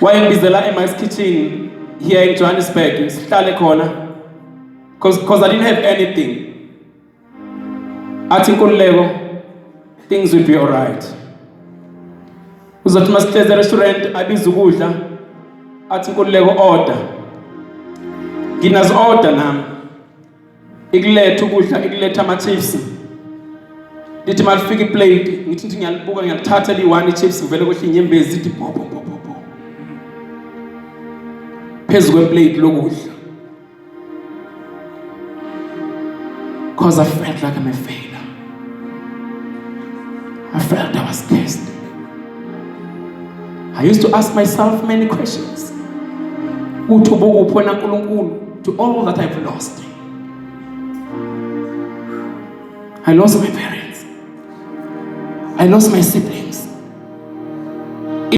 wayengibizela eMike's Kitchen here in Johannesburg, sihlale khona, because I didn't have anything. Athi Nkululeko, things will be alright. Uzothi masihleze restaurant abiza ukudla, athi Nkululeko order. Nginazo order nami. Ikuletha ukudla, ikuletha ama-chips. Lithi malifika iplate, ngithi ngiyalibuka ngiyalithatha li-1 chips vele kuhle inyembezi ithi bo bo bo bo bo. Phezu kweplate lokudla. Because I felt like I'm a failure. I felt I was cursed. I used to ask myself many questions. To all that I've lost. I lost my parents. I lost my siblings.